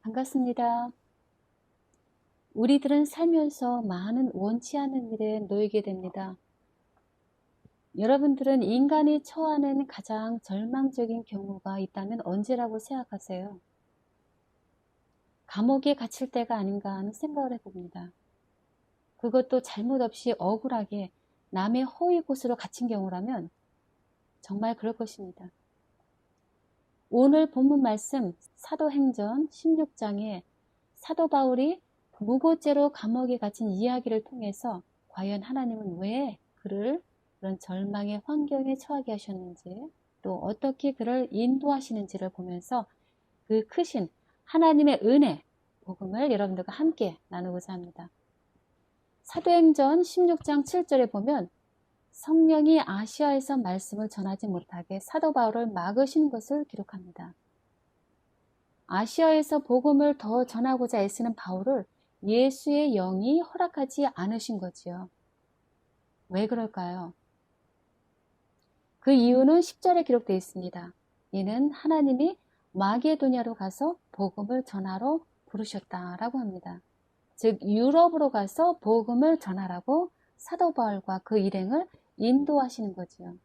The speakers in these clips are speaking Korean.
반갑습니다. 우리들은 살면서 많은 원치 않는 일에 놓이게 됩니다. 여러분들은 인간이 처하는 가장 절망적인 경우가 있다면 언제라고 생각하세요? 감옥에 갇힐 때가 아닌가 하는 생각을 해봅니다. 그것도 잘못 없이 억울하게 남의 허위 곳으로 갇힌 경우라면 정말 그럴 것입니다. 오늘 본문 말씀 사도행전 16장에 사도 바울이 무고죄로 감옥에 갇힌 이야기를 통해서 과연 하나님은 왜 그를 그런 절망의 환경에 처하게 하셨는지, 또 어떻게 그를 인도하시는지를 보면서 그 크신 하나님의 은혜, 복음을 여러분들과 함께 나누고자 합니다. 사도행전 16장 7절에 보면 성령이 아시아에서 말씀을 전하지 못하게 사도 바울을 막으신 것을 기록합니다. 아시아에서 복음을 더 전하고자 애쓰는 바울을 예수의 영이 허락하지 않으신 거지요. 왜 그럴까요? 그 이유는 10절에 기록되어 있습니다. 이는 하나님이 마게도냐로 가서 복음을 전하러 부르셨다라고 합니다. 즉 유럽으로 가서 복음을 전하라고 사도 바울과 그 일행을 인도하시는 거지요.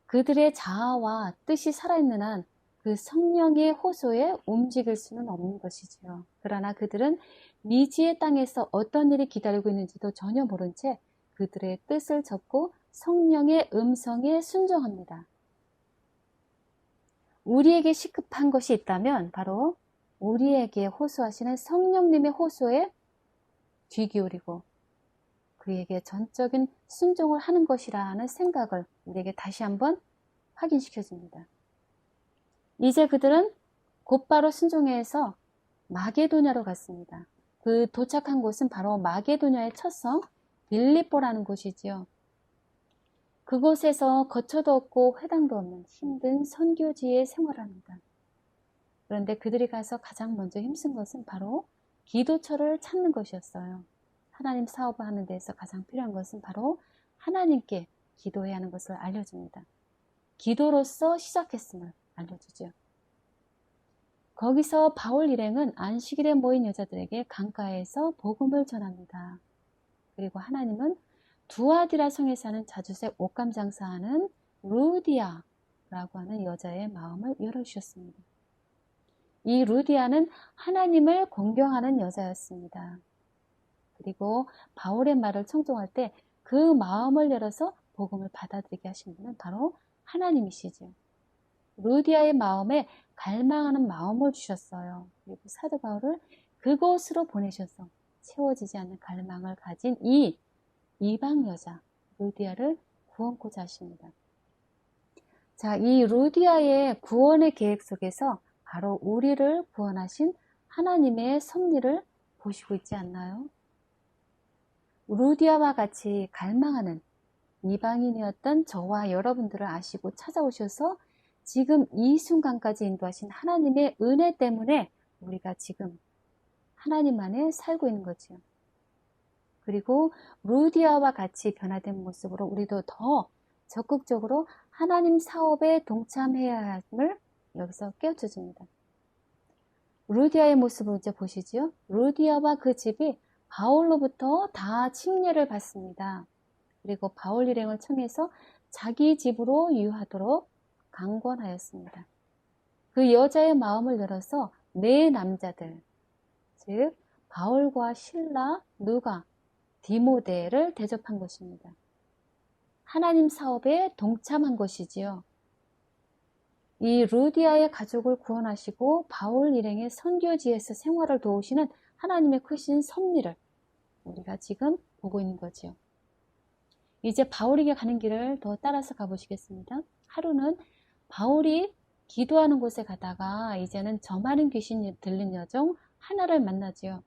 그들의 자아와 뜻이 살아있는 한 그 성령의 호소에 움직일 수는 없는 것이지요. 그러나 그들은 미지의 땅에서 어떤 일이 기다리고 있는지도 전혀 모른 채 그들의 뜻을 접고 성령의 음성에 순종합니다. 우리에게 시급한 것이 있다면 바로 우리에게 호소하시는 성령님의 호소에 귀 기울이고 그에게 전적인 순종을 하는 것이라는 생각을 우리에게 다시 한번 확인시켜 줍니다. 이제 그들은 곧바로 순종해서 마게도냐로 갔습니다. 그 도착한 곳은 바로 마게도냐의 첫 성 빌립보라는 곳이지요. 그곳에서 거처도 없고 회당도 없는 힘든 선교지의 생활합니다. 그런데 그들이 가서 가장 먼저 힘쓴 것은 바로 기도처를 찾는 것이었어요. 하나님 사업을 하는 데서 가장 필요한 것은 바로 하나님께 기도해야 하는 것을 알려줍니다. 기도로서 시작했음을 알려주죠. 거기서 바울 일행은 안식일에 모인 여자들에게 강가에서 복음을 전합니다. 그리고 하나님은 두아디라 성에 사는 자주색 옷감 장사하는 루디아라고 하는 여자의 마음을 열어주셨습니다. 이 루디아는 하나님을 공경하는 여자였습니다. 그리고 바울의 말을 청종할 때 그 마음을 열어서 복음을 받아들이게 하신 분은 바로 하나님이시죠. 루디아의 마음에 갈망하는 마음을 주셨어요. 그리고 사도 바울을 그곳으로 보내셔서 채워지지 않는 갈망을 가진 이 이방 여자 루디아를 구원코자 하십니다. 자, 이 루디아의 구원의 계획 속에서 바로 우리를 구원하신 하나님의 섭리를 보시고 있지 않나요? 루디아와 같이 갈망하는 이방인이었던 저와 여러분들을 아시고 찾아오셔서 지금 이 순간까지 인도하신 하나님의 은혜 때문에 우리가 지금 하나님 안에 살고 있는 거지요. 그리고 루디아와 같이 변화된 모습으로 우리도 더 적극적으로 하나님 사업에 동참해야 함을 여기서 깨우쳐 줍니다. 루디아의 모습을 이제 보시죠. 루디아와 그 집이 바울로부터 다 침례를 받습니다. 그리고 바울 일행을 청해서 자기 집으로 유하도록 강권하였습니다. 그 여자의 마음을 열어서 네 남자들, 즉 바울과 실라, 누가, 디모데를 대접한 것입니다. 하나님 사업에 동참한 것이지요. 이 루디아의 가족을 구원하시고 바울 일행의 선교지에서 생활을 도우시는 하나님의 크신 섭리를 우리가 지금 보고 있는 거지요. 이제 바울에게 가는 길을 더 따라서 가보시겠습니다. 하루는 바울이 기도하는 곳에 가다가 이제는 저 많은 귀신이 들린 여종 하나를 만나지요.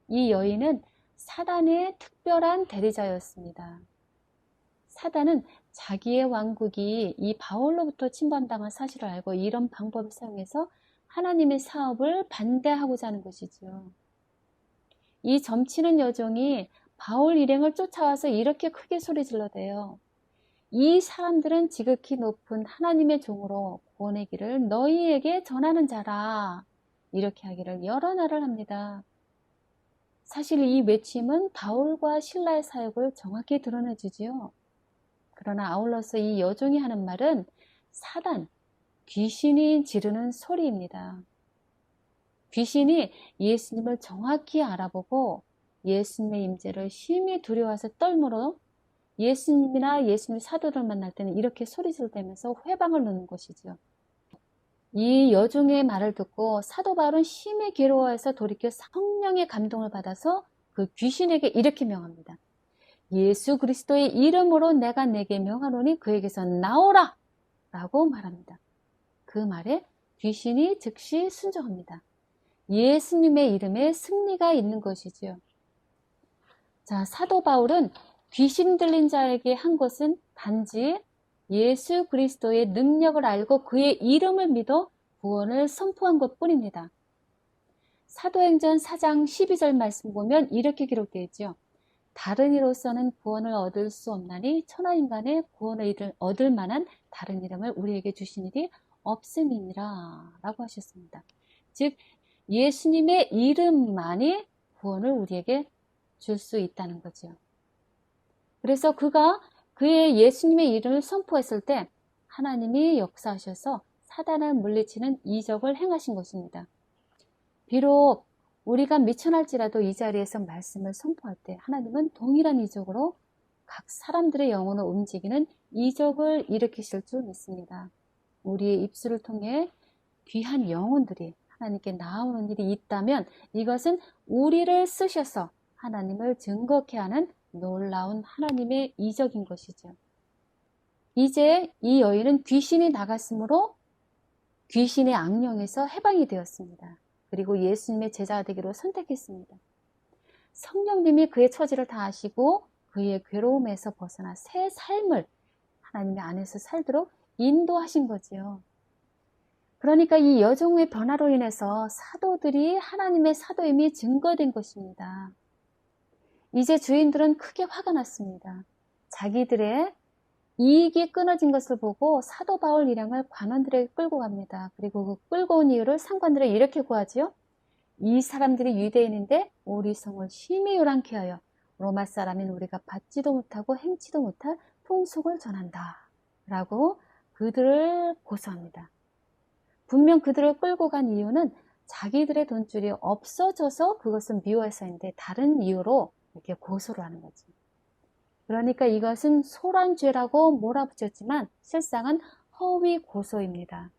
이 여인은 사단의 특별한 대리자였습니다. 사단은 자기의 왕국이 이 바울로부터 침범당한 사실을 알고 이런 방법을 사용해서 하나님의 사업을 반대하고자 하는 것이지요. 이 점치는 여종이 바울 일행을 쫓아와서 이렇게 크게 소리 질러대요. 이 사람들은 지극히 높은 하나님의 종으로 구원의 길을 너희에게 전하는 자라. 이렇게 하기를 여러 날을 합니다. 사실 이 외침은 바울과 실라의 사역을 정확히 드러내주지요. 그러나 아울러서 이 여종이 하는 말은 사단, 귀신이 지르는 소리입니다. 귀신이 예수님을 정확히 알아보고 예수님의 임재를 심히 두려워해서 떨므로 예수님이나 예수님의 사도를 만날 때는 이렇게 소리질대면서 회방을 넣는 것이죠. 이 여종의 말을 듣고 사도 바울은 심히 괴로워해서 돌이켜 성령의 감동을 받아서 그 귀신에게 이렇게 명합니다. 예수 그리스도의 이름으로 내가 내게 명하노니 그에게서 나오라! 라고 말합니다. 그 말에 귀신이 즉시 순종합니다. 예수님의 이름에 승리가 있는 것이지요. 자, 사도 바울은 귀신 들린 자에게 한 것은 단지 예수 그리스도의 능력을 알고 그의 이름을 믿어 구원을 선포한 것뿐입니다. 사도행전 4장 12절 말씀 보면 이렇게 기록되어 있죠. 다른 이로서는 구원을 얻을 수 없나니 천하인간의 구원을 얻을 만한 다른 이름을 우리에게 주신 일이 없음이니라 라고 하셨습니다. 즉 예수님의 이름만이 구원을 우리에게 줄 수 있다는 거죠. 그래서 그가 그의 예수님의 이름을 선포했을 때 하나님이 역사하셔서 사단을 물리치는 이적을 행하신 것입니다. 비록 우리가 미천할지라도 이 자리에서 말씀을 선포할 때 하나님은 동일한 이적으로 각 사람들의 영혼을 움직이는 이적을 일으키실 줄 믿습니다. 우리의 입술을 통해 귀한 영혼들이 하나님께 나오는 일이 있다면 이것은 우리를 쓰셔서 하나님을 증거케 하는 놀라운 하나님의 이적인 것이죠. 이제 이 여인은 귀신이 나갔으므로 귀신의 악령에서 해방이 되었습니다. 그리고 예수님의 제자가 되기로 선택했습니다. 성령님이 그의 처지를 다 아시고 그의 괴로움에서 벗어나 새 삶을 하나님의 안에서 살도록 인도하신 거지요. 그러니까 이 여종의 변화로 인해서 사도들이 하나님의 사도임이 증거된 것입니다. 이제 주인들은 크게 화가 났습니다. 자기들의 이익이 끊어진 것을 보고 사도 바울 일행을 관원들에게 끌고 갑니다. 그리고 그 끌고 온 이유를 상관들에 이렇게 구하지요. 이 사람들이 유대인인데 우리 성을 심히 요란케 하여 로마 사람인 우리가 받지도 못하고 행치도 못할 풍속을 전한다 라고 그들을 고소합니다. 분명 그들을 끌고 간 이유는 자기들의 돈줄이 없어져서 그것은 미워해서인데 다른 이유로 이렇게 고소를 하는 거죠. 그러니까 이것은 소란죄라고 몰아붙였지만 실상은 허위 고소입니다.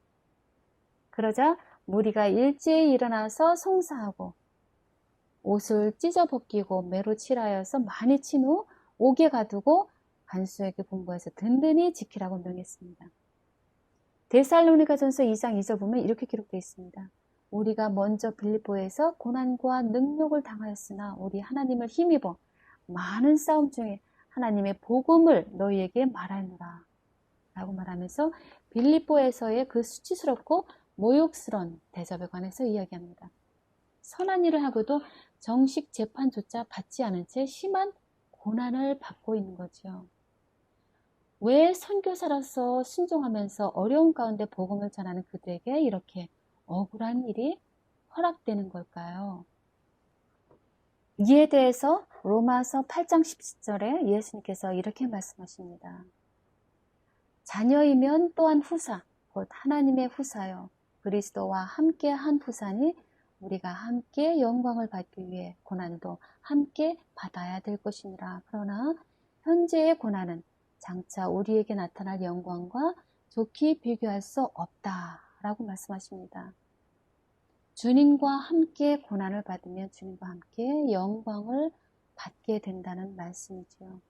그러자 무리가 일제히 일어나서 송사하고 옷을 찢어 벗기고 매로 칠하여서 많이 친 후 옥에 가두고 간수에게 분부해서 든든히 지키라고 명했습니다. 데살로니가전서 2장 2절 보면 이렇게 기록되어 있습니다. 우리가 먼저 빌립보에서 고난과 능욕을 당하였으나 우리 하나님을 힘입어 많은 싸움 중에 하나님의 복음을 너희에게 말하노라 라고 말하면서 빌립보에서의 그 수치스럽고 모욕스러운 대접에 관해서 이야기합니다. 선한 일을 하고도 정식 재판조차 받지 않은 채 심한 고난을 받고 있는 거죠. 왜 선교사로서 순종하면서 어려운 가운데 복음을 전하는 그들에게 이렇게 억울한 일이 허락되는 걸까요? 이에 대해서 로마서 8장 10절에 예수님께서 이렇게 말씀하십니다. 자녀이면 또한 후사, 곧 하나님의 후사요. 그리스도와 함께 한 후사니 우리가 함께 영광을 받기 위해 고난도 함께 받아야 될 것이니라. 그러나 현재의 고난은 장차 우리에게 나타날 영광과 좋게 비교할 수 없다라고 말씀하십니다. 주님과 함께 고난을 받으면 주님과 함께 영광을 받게 된다는 말씀이지요.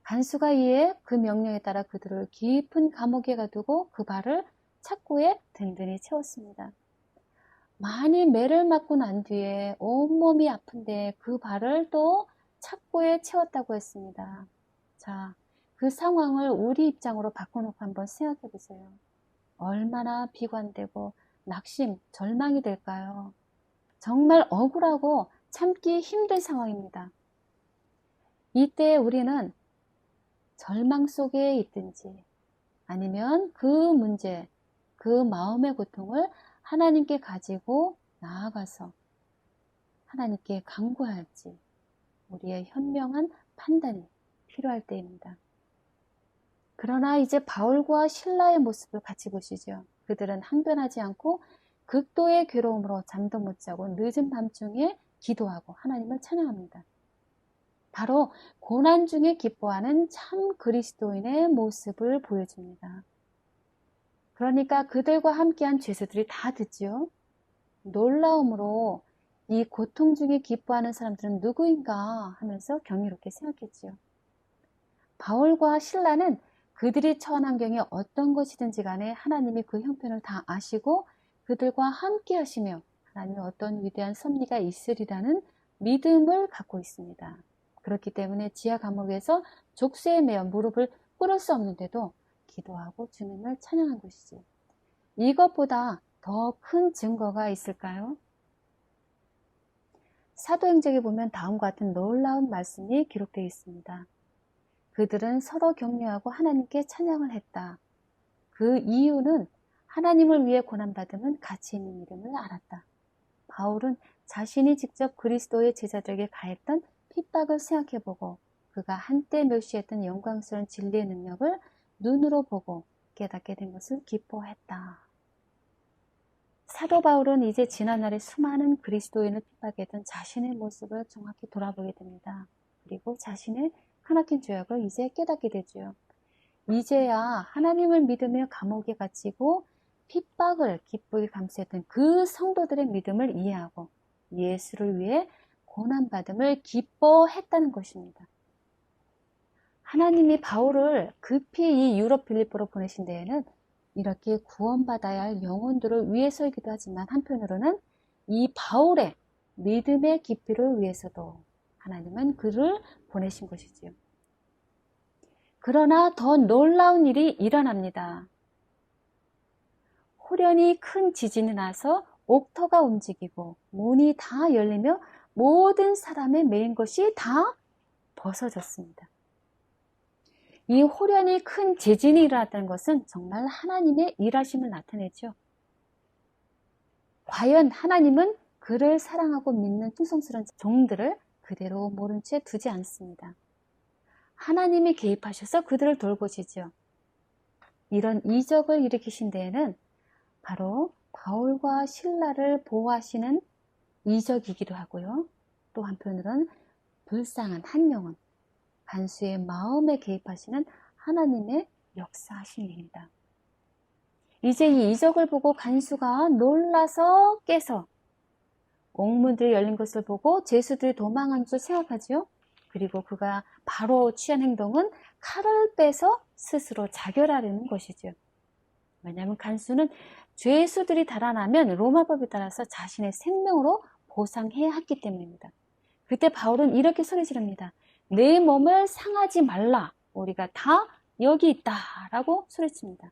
간수가 이에 그 명령에 따라 그들을 깊은 감옥에 가두고 그 발을 착고에 든든히 채웠습니다. 많이 매를 맞고 난 뒤에 온몸이 아픈데 그 발을 또 착고에 채웠다고 했습니다. 자, 그 상황을 우리 입장으로 바꿔놓고 한번 생각해 보세요. 얼마나 비관되고 낙심, 절망이 될까요? 정말 억울하고 참기 힘든 상황입니다. 이때 우리는 절망 속에 있든지 아니면 그 문제, 그 마음의 고통을 하나님께 가지고 나아가서 하나님께 간구할지 우리의 현명한 판단이 필요할 때입니다. 그러나 이제 바울과 실라의 모습을 같이 보시죠. 그들은 항변하지 않고 극도의 괴로움으로 잠도 못 자고 늦은 밤중에 기도하고 하나님을 찬양합니다. 바로 고난 중에 기뻐하는 참 그리스도인의 모습을 보여줍니다. 그러니까 그들과 함께한 죄수들이 다 듣지요. 놀라움으로 이 고통 중에 기뻐하는 사람들은 누구인가 하면서 경이롭게 생각했지요. 바울과 실라는 그들이 처한 환경이 어떤 것이든지 간에 하나님이 그 형편을 다 아시고 그들과 함께 하시며 하나님의 어떤 위대한 섭리가 있으리라는 믿음을 갖고 있습니다. 그렇기 때문에 지하 감옥에서 족쇄에 매어 무릎을 꿇을 수 없는데도 기도하고 주님을 찬양한 것이지. 이것보다 더 큰 증거가 있을까요? 사도행전에 보면 다음과 같은 놀라운 말씀이 기록되어 있습니다. 그들은 서로 격려하고 하나님께 찬양을 했다. 그 이유는 하나님을 위해 고난받음은 가치 있는 일임을 알았다. 바울은 자신이 직접 그리스도의 제자들에게 가했던 핍박을 생각해보고 그가 한때 멸시했던 영광스러운 진리의 능력을 눈으로 보고 깨닫게 된 것을 기뻐했다. 사도 바울은 이제 지난날의 수많은 그리스도인을 핍박했던 자신의 모습을 정확히 돌아보게 됩니다. 그리고 자신의 크나큰 죄악을 이제 깨닫게 되죠. 이제야 하나님을 믿으며 감옥에 갇히고 핍박을 기쁘게 감수했던 그 성도들의 믿음을 이해하고 예수를 위해 고난받음을 기뻐했다는 것입니다. 하나님이 바울을 급히 이 유럽 빌립보로 보내신 데에는 이렇게 구원받아야 할 영혼들을 위해서이기도 하지만 한편으로는 이 바울의 믿음의 깊이를 위해서도 하나님은 그를 보내신 것이지요. 그러나 더 놀라운 일이 일어납니다. 호련히 큰 지진이 나서 옥터가 움직이고 문이 다 열리며 모든 사람의 매인 것이 다 벗어졌습니다. 이 호련히 큰 지진이 일어났다는 것은 정말 하나님의 일하심을 나타내죠. 과연 하나님은 그를 사랑하고 믿는 충성스러운 종들을 그대로 모른 채 두지 않습니다. 하나님이 개입하셔서 그들을 돌보시죠. 이런 이적을 일으키신 데에는 바로 바울과 실라를 보호하시는 이적이기도 하고요. 또 한편으로는 불쌍한 한 영혼, 간수의 마음에 개입하시는 하나님의 역사하심입니다. 이제 이 이적을 보고 간수가 놀라서 깨서 옥문들이 열린 것을 보고 죄수들이 도망한 줄 생각하지요. 그리고 그가 바로 취한 행동은 칼을 빼서 스스로 자결하려는 것이죠. 왜냐하면 간수는 죄수들이 달아나면 로마법에 따라서 자신의 생명으로 보상해야 했기 때문입니다. 그때 바울은 이렇게 소리 지릅니다. 내 몸을 상하지 말라. 우리가 다 여기 있다. 라고 소리칩니다.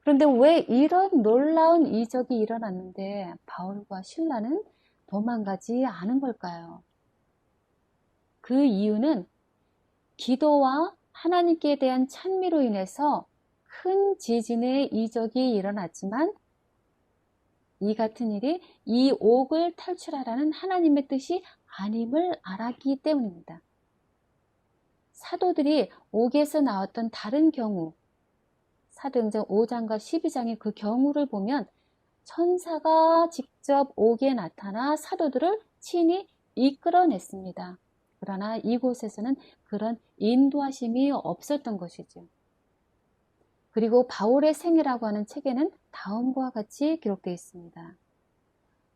그런데 왜 이런 놀라운 이적이 일어났는데 바울과 실라는 도망가지 않은 걸까요? 그 이유는 기도와 하나님께 대한 찬미로 인해서 큰 지진의 이적이 일어났지만 이 같은 일이 이 옥을 탈출하라는 하나님의 뜻이 아님을 알았기 때문입니다. 사도들이 옥에서 나왔던 다른 경우, 사도행전 5장과 12장의 그 경우를 보면 천사가 직접 옥에 나타나 사도들을 친히 이끌어냈습니다. 그러나 이곳에서는 그런 인도하심이 없었던 것이죠. 그리고 바울의 생애라고 하는 책에는 다음과 같이 기록되어 있습니다.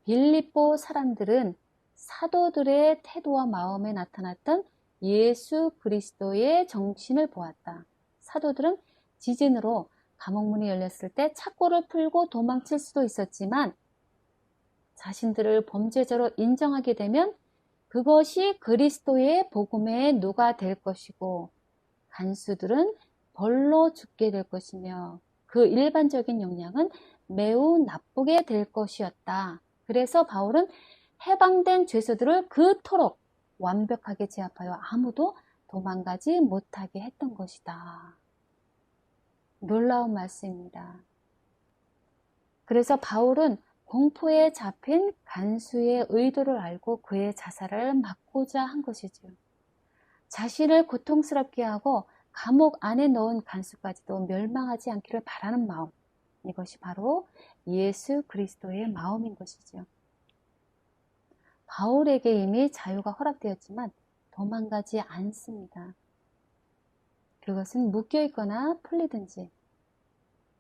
빌립보 사람들은 사도들의 태도와 마음에 나타났던 예수 그리스도의 정신을 보았다. 사도들은 지진으로 감옥문이 열렸을 때 착고를 풀고 도망칠 수도 있었지만 자신들을 범죄자로 인정하게 되면 그것이 그리스도의 복음의 누가 될 것이고 간수들은 벌로 죽게 될 것이며 그 일반적인 영향은 매우 나쁘게 될 것이었다. 그래서 바울은 해방된 죄수들을 그토록 완벽하게 제압하여 아무도 도망가지 못하게 했던 것이다. 놀라운 말씀입니다. 그래서 바울은 공포에 잡힌 간수의 의도를 알고 그의 자살을 막고자 한 것이지요. 자신을 고통스럽게 하고 감옥 안에 넣은 간수까지도 멸망하지 않기를 바라는 마음, 이것이 바로 예수 그리스도의 마음인 것이지요. 바울에게 이미 자유가 허락되었지만 도망가지 않습니다. 그것은 묶여있거나 풀리든지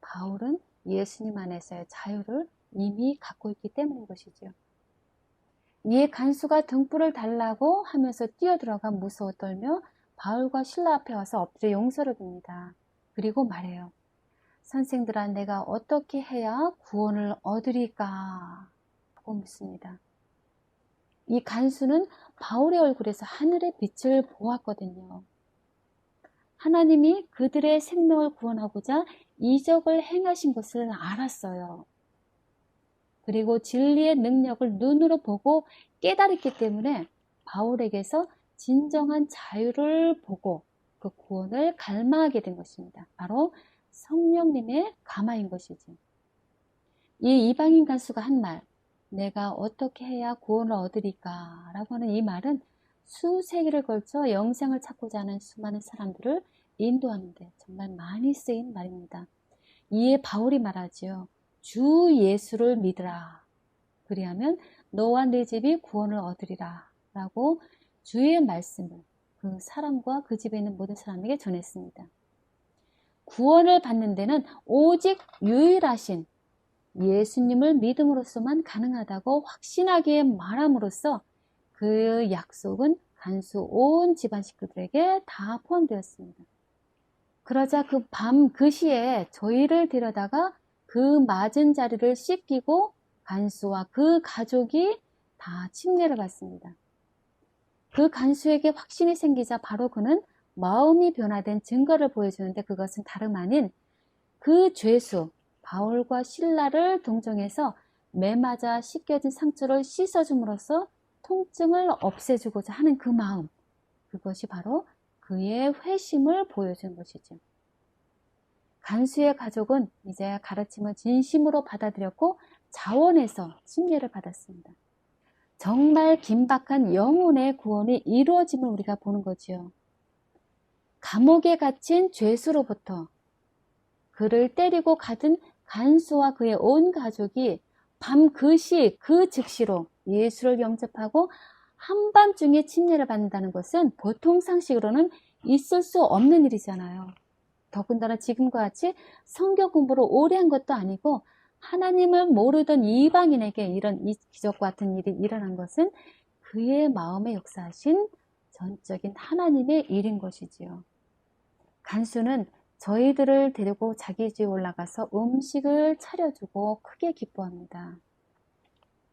바울은 예수님 안에서의 자유를 이미 갖고 있기 때문인 것이지요. 이에 간수가 등불을 달라고 하면서 뛰어들어가 무서워 떨며 바울과 실라 앞에 와서 엎드려 용서를 빕니다. 그리고 말해요. 선생들아, 내가 어떻게 해야 구원을 얻으리까? 하고 묻습니다. 이 간수는 바울의 얼굴에서 하늘의 빛을 보았거든요. 하나님이 그들의 생명을 구원하고자 이적을 행하신 것을 알았어요. 그리고 진리의 능력을 눈으로 보고 깨달았기 때문에 바울에게서 진정한 자유를 보고 그 구원을 갈망하게 된 것입니다. 바로 성령님의 감화인 것이죠. 이 이방인 간수가 한 말, 내가 어떻게 해야 구원을 얻으리까? 라고 하는 이 말은 수세기를 걸쳐 영생을 찾고자 하는 수많은 사람들을 인도하는데 정말 많이 쓰인 말입니다. 이에 바울이 말하지요. 주 예수를 믿으라. 그리하면 너와 네 집이 구원을 얻으리라. 라고 주의 말씀을 그 사람과 그 집에 있는 모든 사람에게 전했습니다. 구원을 받는 데는 오직 유일하신 예수님을 믿음으로써만 가능하다고 확신하게 말함으로써 그 약속은 간수 온 집안 식구들에게 다 포함되었습니다. 그러자 그 밤 그 시에 저희를 데려다가 그 맞은 자리를 씻기고 간수와 그 가족이 다 침례를 받습니다. 그 간수에게 확신이 생기자 바로 그는 마음이 변화된 증거를 보여주는데 그것은 다름 아닌 그 죄수 바울과 실라를 동정해서 매맞아 씻겨진 상처를 씻어줌으로써 통증을 없애주고자 하는 그 마음, 그것이 바로 그의 회심을 보여준 것이죠. 간수의 가족은 이제 가르침을 진심으로 받아들였고 자원해서 침례를 받았습니다. 정말 긴박한 영혼의 구원이 이루어짐을 우리가 보는 거지요. 감옥에 갇힌 죄수로부터 그를 때리고 가둔 간수와 그의 온 가족이 밤 그 시, 그 즉시로 예수를 영접하고 한밤중에 침례를 받는다는 것은 보통 상식으로는 있을 수 없는 일이잖아요. 더군다나 지금과 같이 성경 공부를 오래 한 것도 아니고 하나님을 모르던 이방인에게 이런 이 기적과 같은 일이 일어난 것은 그의 마음에 역사하신 전적인 하나님의 일인 것이지요. 간수는 저희들을 데리고 자기 집에 올라가서 음식을 차려주고 크게 기뻐합니다.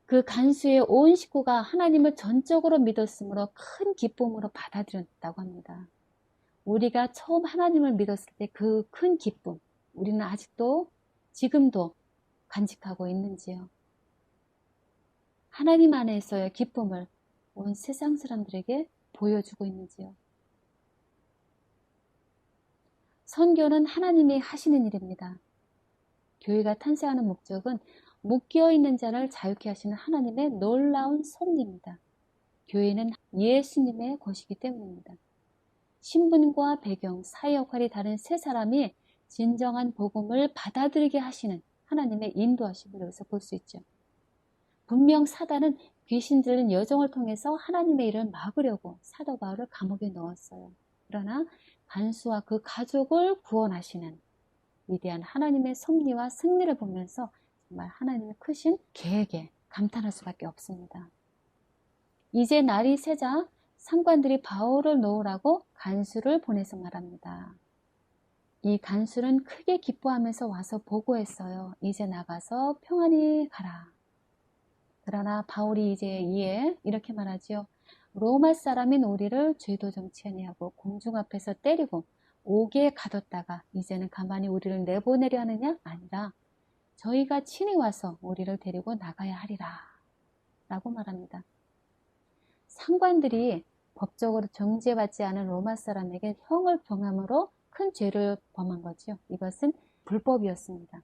그 간수의 온 식구가 하나님을 전적으로 믿었으므로 큰 기쁨으로 받아들였다고 합니다. 우리가 처음 하나님을 믿었을 때 그 큰 기쁨, 우리는 아직도 지금도 간직하고 있는지요? 하나님 안에서의 기쁨을 온 세상 사람들에게 보여주고 있는지요? 선교는 하나님이 하시는 일입니다. 교회가 탄생하는 목적은 묶여있는 자를 자유케 하시는 하나님의 놀라운 섭리입니다. 교회는 예수님의 것이기 때문입니다. 신분과 배경, 사회 역할이 다른 세 사람이 진정한 복음을 받아들이게 하시는 하나님의 인도하심을 여기서 볼 수 있죠. 분명 사단은 귀신 들린 여정을 통해서 하나님의 일을 막으려고 사도 바울을 감옥에 넣었어요. 그러나 간수와 그 가족을 구원하시는 위대한 하나님의 섭리와 승리를 보면서 정말 하나님의 크신 계획에 감탄할 수밖에 없습니다. 이제 날이 새자 상관들이 바울을 놓으라고 간수를 보내서 말합니다. 이 간수는 크게 기뻐하면서 와서 보고했어요. 이제 나가서 평안히 가라. 그러나 바울이 이제 이에 이렇게 말하지요. 로마 사람인 우리를 죄도 정치 아니하고 공중 앞에서 때리고 옥에 가뒀다가 이제는 가만히 우리를 내보내려 하느냐? 아니라 저희가 친히 와서 우리를 데리고 나가야 하리라 라고 말합니다. 상관들이 법적으로 정죄받지 않은 로마 사람에게 형을 경함으로 큰 죄를 범한 거죠. 이것은 불법이었습니다.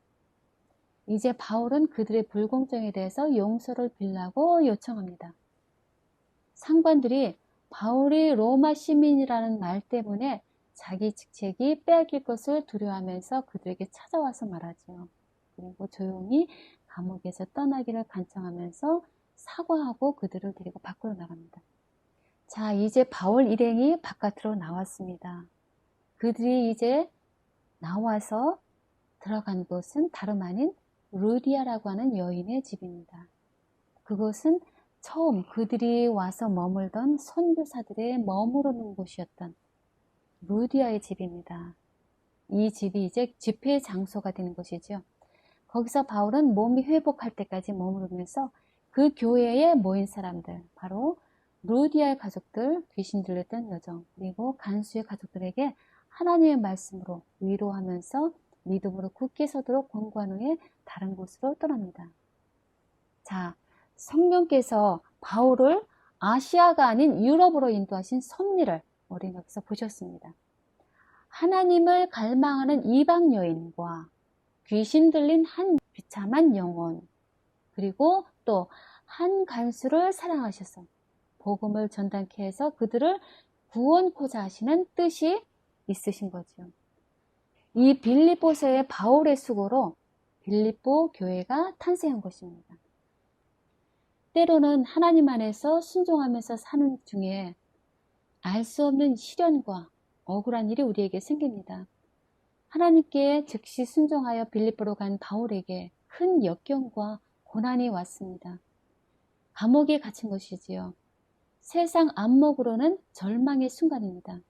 이제 바울은 그들의 불공정에 대해서 용서를 빌라고 요청합니다. 상관들이 바울이 로마 시민이라는 말 때문에 자기 직책이 빼앗길 것을 두려워하면서 그들에게 찾아와서 말하죠. 그리고 조용히 감옥에서 떠나기를 간청하면서 사과하고 그들을 데리고 밖으로 나갑니다. 자, 이제 바울 일행이 바깥으로 나왔습니다. 그들이 이제 나와서 들어간 곳은 다름 아닌 루디아라고 하는 여인의 집입니다. 그곳은 처음 그들이 와서 머물던 선교사들의 머무르는 곳이었던 루디아의 집입니다. 이 집이 이제 집회 장소가 되는 곳이죠. 거기서 바울은 몸이 회복할 때까지 머무르면서 그 교회에 모인 사람들, 바로 루디아의 가족들, 귀신 들렸던 여정, 그리고 간수의 가족들에게 하나님의 말씀으로 위로하면서 믿음으로 굳게 서도록 권고한 후에 다른 곳으로 떠납니다. 자, 성령께서 바울을 아시아가 아닌 유럽으로 인도하신 섭리를 우리는 여기서 보셨습니다. 하나님을 갈망하는 이방 여인과 귀신 들린 한 비참한 영혼, 그리고 또 한 간수를 사랑하셔서 복음을 전달케 해서 그들을 구원코자 하시는 뜻이 있으신 거죠. 이 빌립보서의 바울의 수고로 빌립보 교회가 탄생한 것입니다. 때로는 하나님 안에서 순종하면서 사는 중에 알 수 없는 시련과 억울한 일이 우리에게 생깁니다. 하나님께 즉시 순종하여 빌립보로 간 바울에게 큰 역경과 고난이 왔습니다. 감옥에 갇힌 것이지요. 세상 안목으로는 절망의 순간입니다.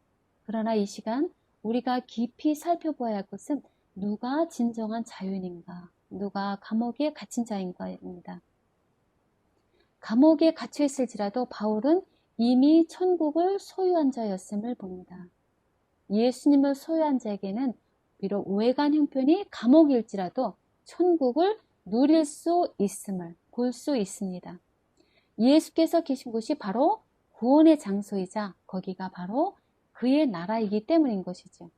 그러나 이 시간 우리가 깊이 살펴보아야 할 것은 누가 진정한 자유인인가, 누가 감옥에 갇힌 자인가입니다. 감옥에 갇혀 있을지라도 바울은 이미 천국을 소유한 자였음을 봅니다. 예수님을 소유한 자에게는 비록 외관 형편이 감옥일지라도 천국을 누릴 수 있음을 볼 수 있습니다. 예수께서 계신 곳이 바로 구원의 장소이자 거기가 바로 그의 나라이기 때문인 것이죠.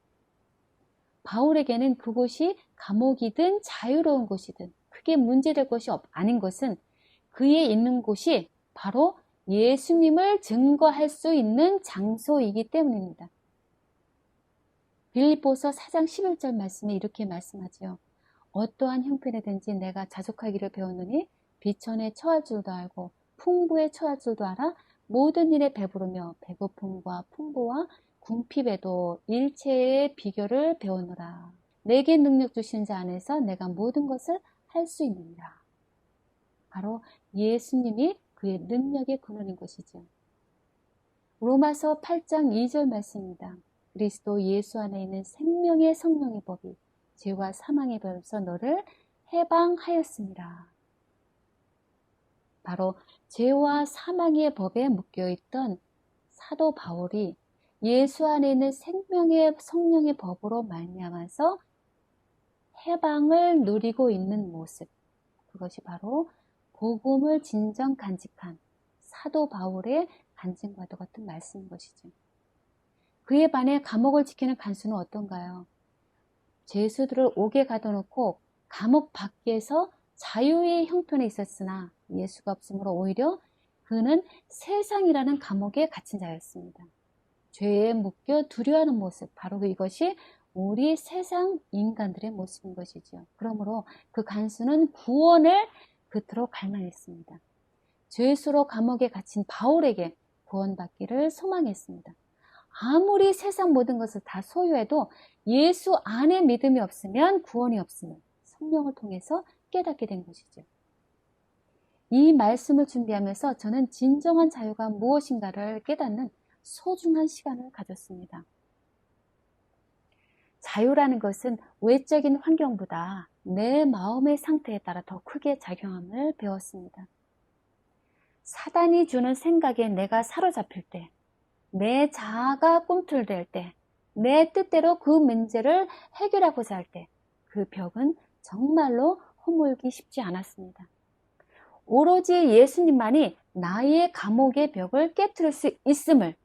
바울에게는 그곳이 감옥이든 자유로운 곳이든 크게 문제될 것이 아닌 것은 그의 있는 곳이 바로 예수님을 증거할 수 있는 장소이기 때문입니다. 빌립보서 4장 11절 말씀에 이렇게 말씀하지요. 어떠한 형편이든지 내가 자족하기를 배웠느니 비천에 처할 줄도 알고 풍부에 처할 줄도 알아 모든 일에 배부르며 배고픔과 풍부와 궁핍에도 일체의 비결을 배우노라. 내게 능력 주신 자 안에서 내가 모든 것을 할 수 있느니라. 바로 예수님이 그의 능력의 근원인 것이죠. 로마서 8장 2절 말씀입니다. 그리스도 예수 안에 있는 생명의 성령의 법이 죄와 사망의 법에서 너를 해방하였습니다. 바로 죄와 사망의 법에 묶여있던 사도 바울이 예수 안에 있는 생명의 성령의 법으로 말미암아서 해방을 누리고 있는 모습, 그것이 바로 복음을 진정 간직한 사도 바울의 간증과도 같은 말씀인 것이죠. 그에 반해 감옥을 지키는 간수는 어떤가요? 죄수들을 옥에 가둬놓고 감옥 밖에서 자유의 형편에 있었으나 예수가 없으므로 오히려 그는 세상이라는 감옥에 갇힌 자였습니다. 죄에 묶여 두려워하는 모습, 바로 이것이 우리 세상 인간들의 모습인 것이죠. 그러므로 그 간수는 구원을 그토록 갈망했습니다. 죄수로 감옥에 갇힌 바울에게 구원받기를 소망했습니다. 아무리 세상 모든 것을 다 소유해도 예수 안에 믿음이 없으면 구원이 없음을 성령을 통해서 깨닫게 된 것이죠. 이 말씀을 준비하면서 저는 진정한 자유가 무엇인가를 깨닫는 소중한 시간을 가졌습니다. 자유라는 것은 외적인 환경보다 내 마음의 상태에 따라 더 크게 작용함을 배웠습니다. 사단이 주는 생각에 내가 사로잡힐 때, 내 자아가 꿈틀댈 때, 내 뜻대로 그 문제를 해결하고자 할 때, 그 벽은 정말로 허물기 쉽지 않았습니다. 오로지 예수님만이 나의 감옥의 벽을 깨트릴 수 있음을,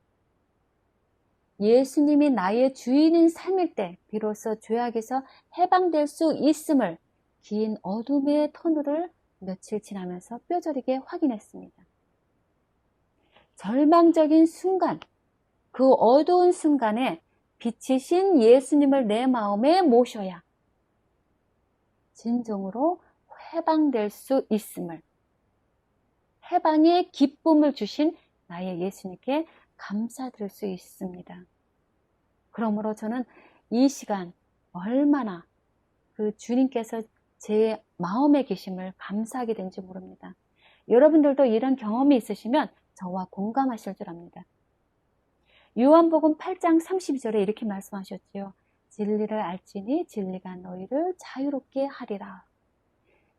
예수님이 나의 주인인 삶일 때 비로소 죄악에서 해방될 수 있음을 긴 어둠의 터널을 며칠 지나면서 뼈저리게 확인했습니다. 절망적인 순간, 그 어두운 순간에 빛이신 예수님을 내 마음에 모셔야 진정으로 해방될 수 있음을, 해방의 기쁨을 주신 나의 예수님께 감사드릴 수 있습니다. 그러므로 저는 이 시간 얼마나 그 주님께서 제 마음에 계심을 감사하게 된지 모릅니다. 여러분들도 이런 경험이 있으시면 저와 공감하실 줄 압니다. 요한복음 8장 32절에 이렇게 말씀하셨지요. 진리를 알지니 진리가 너희를 자유롭게 하리라.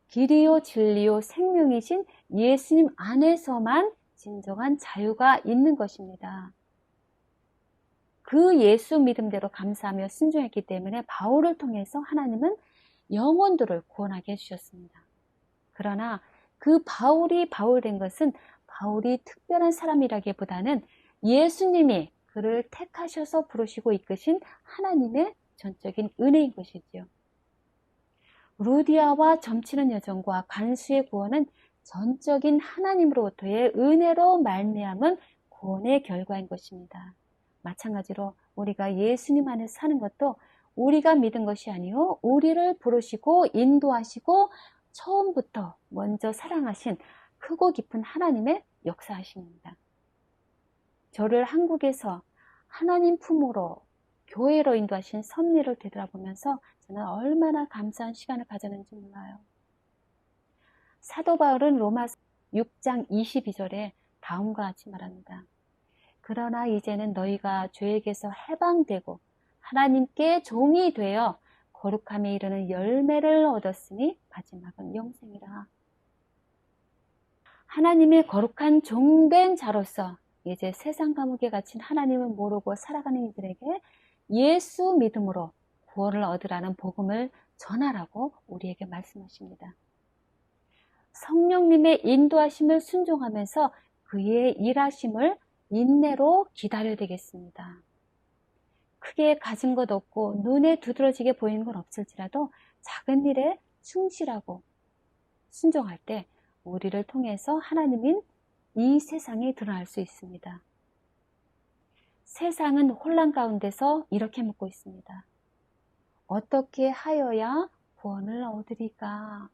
길이요 진리요 생명이신 예수님 안에서만 진정한 자유가 있는 것입니다. 그 예수 믿음대로 감사하며 순종했기 때문에 바울을 통해서 하나님은 영혼들을 구원하게 해주셨습니다. 그러나 그 바울이 바울된 것은 바울이 특별한 사람이라기보다는 예수님이 그를 택하셔서 부르시고 이끄신 하나님의 전적인 은혜인 것이지요. 루디아와 점치는 여정과 간수의 구원은 전적인 하나님으로부터의 은혜로 말미암은 구원의 결과인 것입니다. 마찬가지로 우리가 예수님 안에서 사는 것도 우리가 믿은 것이 아니요 우리를 부르시고 인도하시고 처음부터 먼저 사랑하신 크고 깊은 하나님의 역사하심입니다. 저를 한국에서 하나님 품으로 교회로 인도하신 섭리를 되돌아보면서 저는 얼마나 감사한 시간을 가졌는지 몰라요. 사도 바울은 로마서 6장 22절에 다음과 같이 말합니다. 그러나 이제는 너희가 죄에게서 해방되고 하나님께 종이 되어 거룩함에 이르는 열매를 얻었으니 마지막은 영생이라. 하나님의 거룩한 종된 자로서 이제 세상 감옥에 갇힌 하나님을 모르고 살아가는 이들에게 예수 믿음으로 구원을 얻으라는 복음을 전하라고 우리에게 말씀하십니다. 성령님의 인도하심을 순종하면서 그의 일하심을 인내로 기다려야 되겠습니다. 크게 가진 것 없고 눈에 두드러지게 보이는 건 없을지라도 작은 일에 충실하고 순종할 때 우리를 통해서 하나님인 이 세상에 드러날 수 있습니다. 세상은 혼란 가운데서 이렇게 묻고 있습니다. 어떻게 하여야 구원을 얻으리까?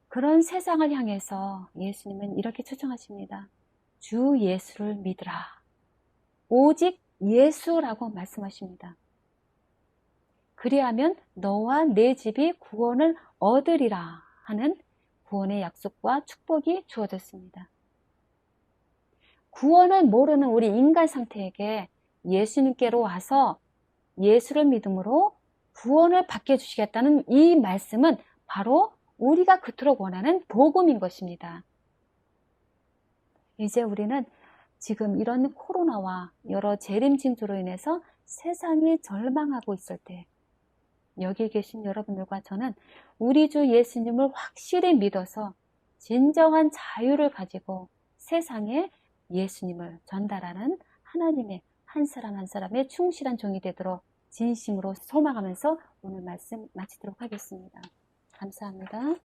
그런 세상을 향해서 예수님은 이렇게 초청하십니다. 주 예수를 믿으라. 오직 예수라고 말씀하십니다. 그리하면 너와 내 집이 구원을 얻으리라 하는 구원의 약속과 축복이 주어졌습니다. 구원을 모르는 우리 인간 상태에게 예수님께로 와서 예수를 믿음으로 구원을 받게 해주시겠다는 이 말씀은 바로 우리가 그토록 원하는 복음인 것입니다. 이제 우리는 지금 이런 코로나와 여러 재림징조로 인해서 세상이 절망하고 있을 때 여기 계신 여러분들과 저는 우리 주 예수님을 확실히 믿어서 진정한 자유를 가지고 세상에 예수님을 전달하는 하나님의 한 사람 한 사람의 충실한 종이 되도록 진심으로 소망하면서 오늘 말씀 마치도록 하겠습니다. 감사합니다.